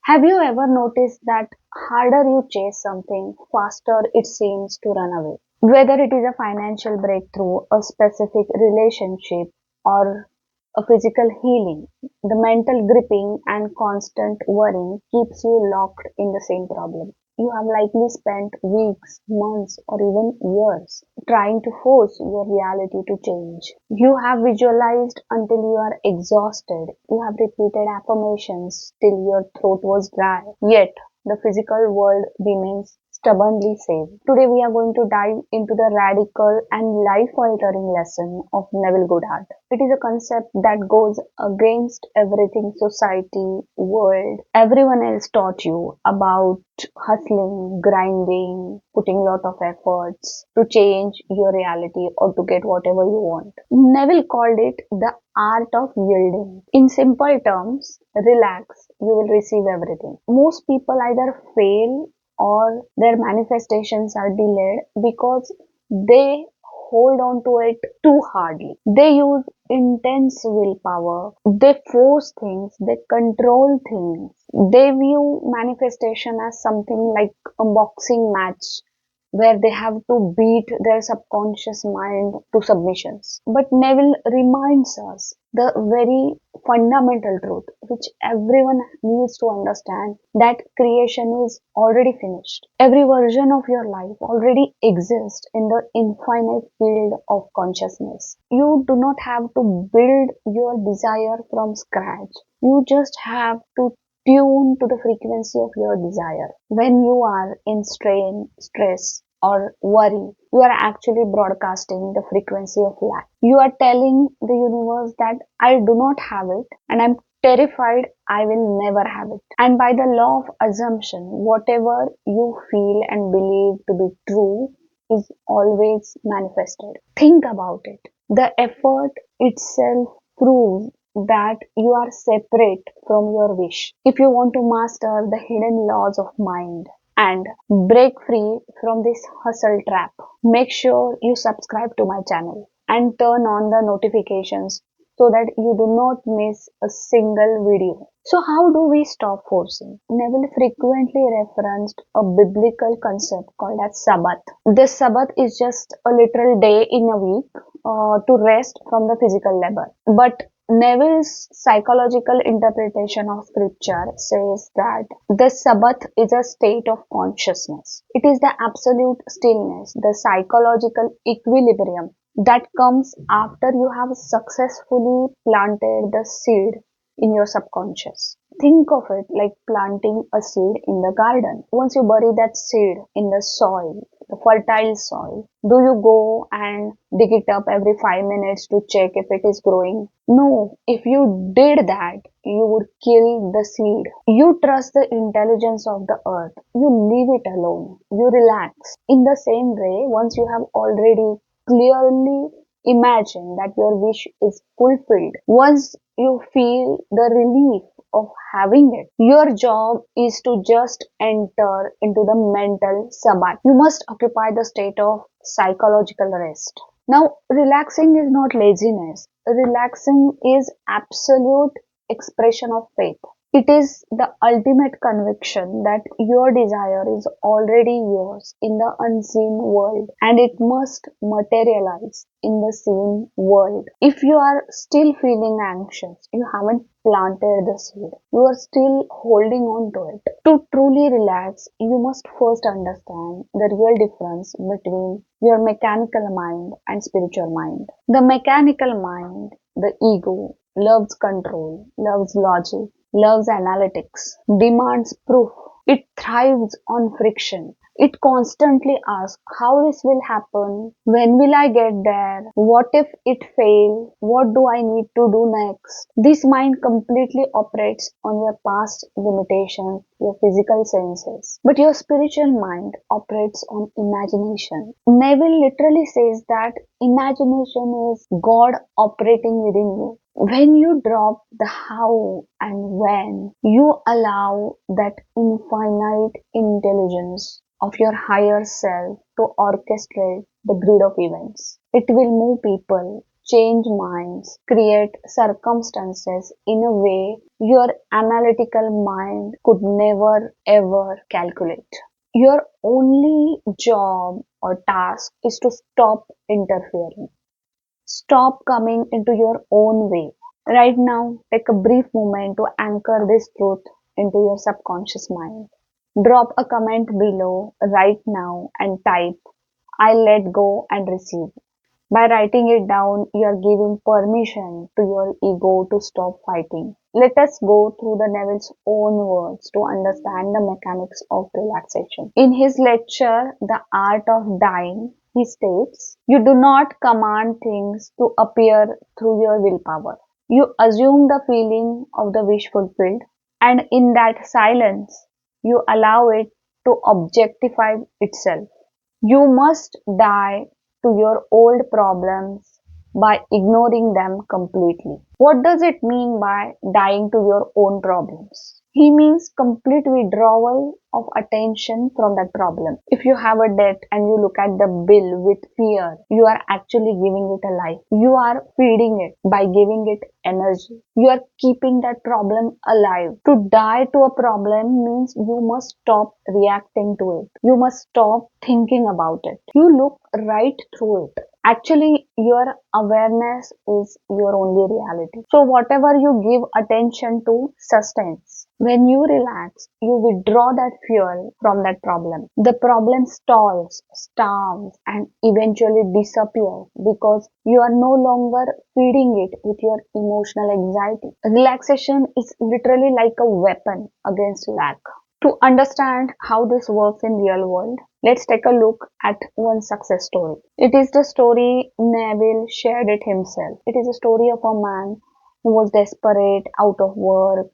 Have you ever noticed that harder you chase something, faster it seems to run away? Whether it is a financial breakthrough, a specific relationship, or a physical healing, the mental gripping and constant worrying keeps you locked in the same problem. You have likely spent weeks, months, or even years trying to force your reality to change. You have visualized until you are exhausted. You have repeated affirmations till your throat was dry. Yet, the physical world remains stubbornly safe. Today, we are going to dive into the radical and life altering lesson of Neville Goddard. It is a concept that goes against everything society, world, everyone else taught you about hustling, grinding, putting lot of efforts to change your reality or to get whatever you want. Neville called it the art of yielding. In simple terms, relax, you will receive everything. Most people either fail or their manifestations are delayed because they hold on to it too hardly. They use intense willpower. They force things. They control things. They view manifestation as something like a boxing match where they have to beat their subconscious mind to submissions. But Neville reminds us the very fundamental truth, which everyone needs to understand, that creation is already finished. Every version of your life already exists in the infinite field of consciousness. You do not have to build your desire from scratch. You just have to tune to the frequency of your desire. When you are in strain, stress, or worry, you are actually broadcasting the frequency of lack. You are telling the universe that I do not have it and I'm terrified I will never have it. And by the law of assumption, whatever you feel and believe to be true is always manifested. Think about it. The effort itself proves that you are separate from your wish. If you want to master the hidden laws of mind and break free from this hustle trap, make sure you subscribe to my channel and turn on the notifications so that you do not miss a single video. So how do we stop forcing? Neville frequently referenced a biblical concept called as Sabbath. This Sabbath is just a literal day in a week to rest from the physical labor. But Neville's psychological interpretation of scripture says that the Sabbath is a state of consciousness. It is the absolute stillness, the psychological equilibrium that comes after you have successfully planted the seed in your subconscious. Think of it like planting a seed in the garden. Once you bury that seed in the soil, the fertile soil, do you go and dig it up every 5 minutes to check if it is growing? No, if you did that, you would kill the seed. You trust the intelligence of the earth. You leave it alone. You relax. In the same way, once you have already clearly imagined that your wish is fulfilled, once you feel the relief of having it, your job is to just enter into the mental sabbath. You must occupy the state of psychological rest. Now, relaxing is not laziness. Relaxing is absolute expression of faith. It is the ultimate conviction that your desire is already yours in the unseen world and it must materialize in the seen world. If you are still feeling anxious, you haven't planted the seed. You are still holding on to it. To truly relax, you must first understand the real difference between your mechanical mind and spiritual mind. The mechanical mind, the ego, loves control, loves logic, loves analytics, demands proof. It thrives on friction. It constantly asks how this will happen, when will I get there, what if it fails, what do I need to do next. This mind completely operates on your past limitations, your physical senses. But your spiritual mind operates on imagination. Neville literally says that imagination is God operating within you. When you drop the how and when, you allow that infinite intelligence of your higher self to orchestrate the grid of events. It will move people, change minds, create circumstances in a way your analytical mind could never ever calculate. Your only job or task is to stop interfering. Stop coming into your own way. Right now, take a brief moment to anchor this truth into your subconscious mind. Drop a comment below right now and type, I let go and receive. By writing it down, you are giving permission to your ego to stop fighting. Let us go through the Neville's own words to understand the mechanics of relaxation. In his lecture, The Art of Dying, he states, you do not command things to appear through your willpower. You assume the feeling of the wish fulfilled, and in that silence, you allow it to objectify itself. You must die to your old problems by ignoring them completely. What does it mean by dying to your own problems? He means complete withdrawal of attention from that problem. If you have a debt and you look at the bill with fear, you are actually giving it a life. You are feeding it by giving it energy. You are keeping that problem alive. To die to a problem means you must stop reacting to it. You must stop thinking about it. You look right through it. Actually, your awareness is your only reality. So whatever you give attention to sustains. When you relax, you withdraw that fuel from that problem. The problem stalls, starves, and eventually disappears because you are no longer feeding it with your emotional anxiety. Relaxation is literally like a weapon against lack. To understand how this works in real world, let's take a look at one success story. It is the story Neville shared it himself. It is a story of a man who was desperate, out of work,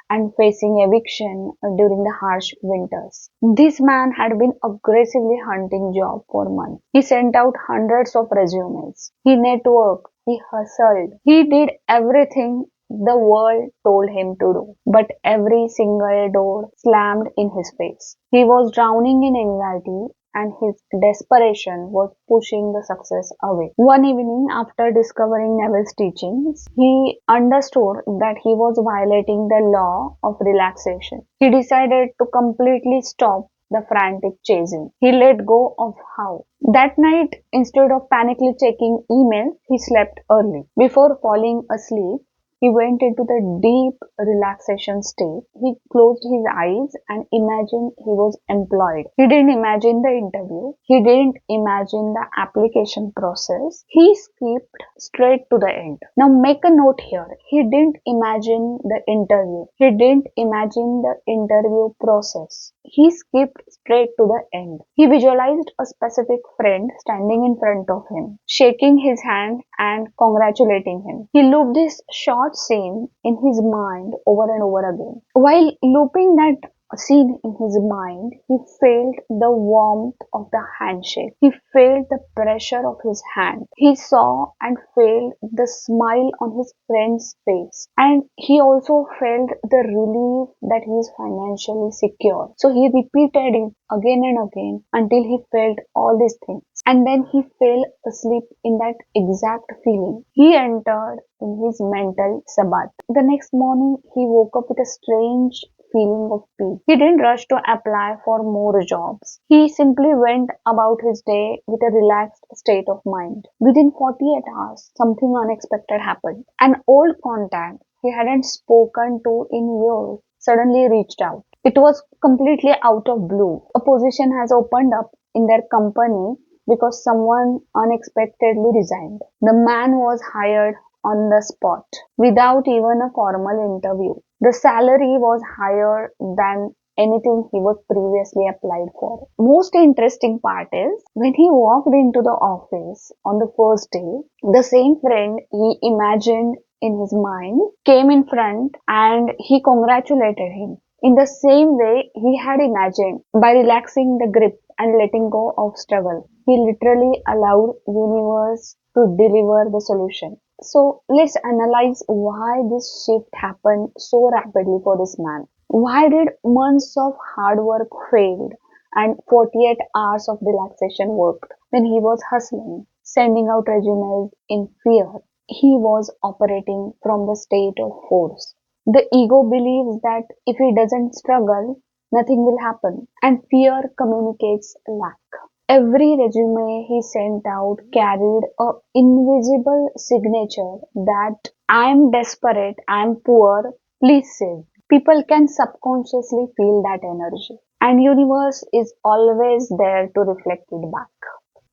and facing eviction during the harsh winters. This man had been aggressively hunting jobs for months. He sent out hundreds of resumes. He networked, he hustled, he did everything the world told him to do. But every single door slammed in his face. He was drowning in anxiety and his desperation was pushing the success away. One evening, after discovering Neville's teachings, he understood that he was violating the law of relaxation. He decided to completely stop the frantic chasing. He let go of how. That night, instead of panically checking emails, he slept early. Before falling asleep, he went into the deep relaxation state. He closed his eyes and imagined he was employed. He didn't imagine the interview. He didn't imagine the application process. He skipped straight to the end. Now make a note here. He didn't imagine the interview. He didn't imagine the interview process. He skipped straight to the end. He visualized a specific friend standing in front of him, shaking his hand and congratulating him. He looped this short scene in his mind over and over again. While looping that scene in his mind, he felt the warmth of the handshake. He felt the pressure of his hand. He saw and felt the smile on his friend's face. And he also felt the relief that he is financially secure. So he repeated it again and again until he felt all these things. And then he fell asleep in that exact feeling. He entered in his mental Sabbath. The next morning, he woke up with a strange feeling of peace. He didn't rush to apply for more jobs. He simply went about his day with a relaxed state of mind. Within 48 hours, something unexpected happened. An old contact he hadn't spoken to in years suddenly reached out. It was completely out of blue. A position has opened up in their company because someone unexpectedly resigned. The man was hired on the spot without even a formal interview. The salary was higher than anything he was previously applied for. Most interesting part is when he walked into the office on the first day, the same friend he imagined in his mind came in front and he congratulated him in the same way he had imagined. By relaxing the grip and letting go of struggle, he literally allowed universe to deliver the solution. So let's analyze why this shift happened so rapidly for this man. Why did months of hard work failed and 48 hours of relaxation worked when he was hustling, sending out resumes in fear, he was operating from the state of force. The ego believes that if he doesn't struggle, nothing will happen, and fear communicates lack. Every resume he sent out carried a invisible signature that I'm desperate, I'm poor, please save. People can subconsciously feel that energy, and universe is always there to reflect it back.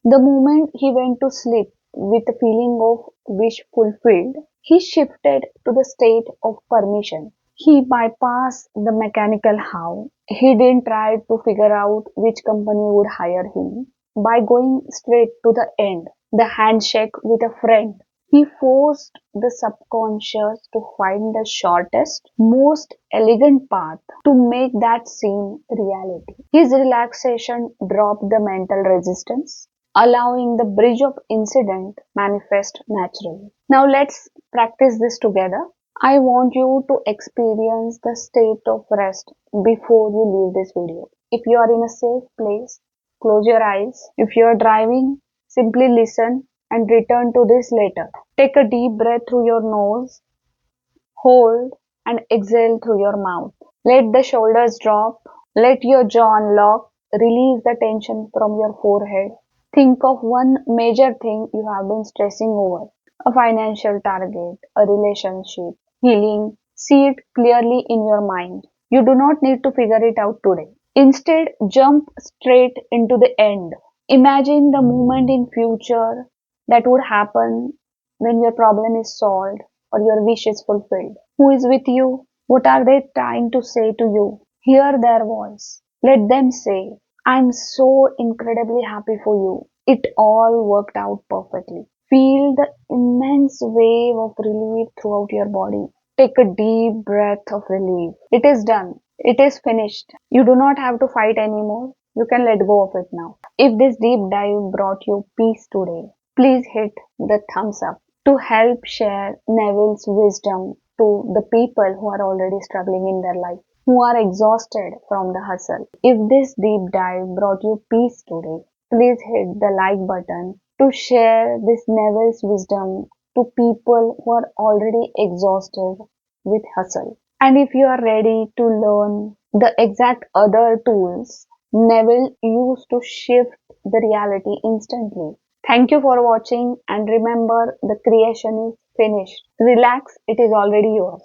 The moment he went to sleep with a feeling of wish fulfilled, he shifted to the state of permission. He bypassed the mechanical how. He didn't try to figure out which company would hire him. By going straight to the end, the handshake with a friend, he forced the subconscious to find the shortest, most elegant path to make that seem reality. His relaxation dropped the mental resistance, allowing the bridge of incident manifest naturally. Now let's practice this together. I want you to experience the state of rest before you leave this video. If you are in a safe place, close your eyes. If you are driving, simply listen and return to this later. Take a deep breath through your nose, hold and exhale through your mouth. Let the shoulders drop, let your jaw unlock, release the tension from your forehead. Think of one major thing you have been stressing over, a financial target, a relationship, healing. See it clearly in your mind. You do not need to figure it out today. Instead, jump straight into the end. Imagine the moment in future that would happen when your problem is solved or your wish is fulfilled. Who is with you? What are they trying to say to you? Hear their voice. Let them say, I'm so incredibly happy for you. It all worked out perfectly. Feel the immense wave of relief throughout your body. Take a deep breath of relief. It is done. It is finished. You do not have to fight anymore. You can let go of it now. If this deep dive brought you peace today, please hit the thumbs up to help share Neville's wisdom to the people who are already struggling in their life, who are exhausted from the hustle. If this deep dive brought you peace today, please hit the like button to share this Neville's wisdom to people who are already exhausted with hustle. And if you are ready to learn the exact other tools Neville used to shift the reality instantly. Thank you for watching and remember the creation is finished. Relax, it is already yours.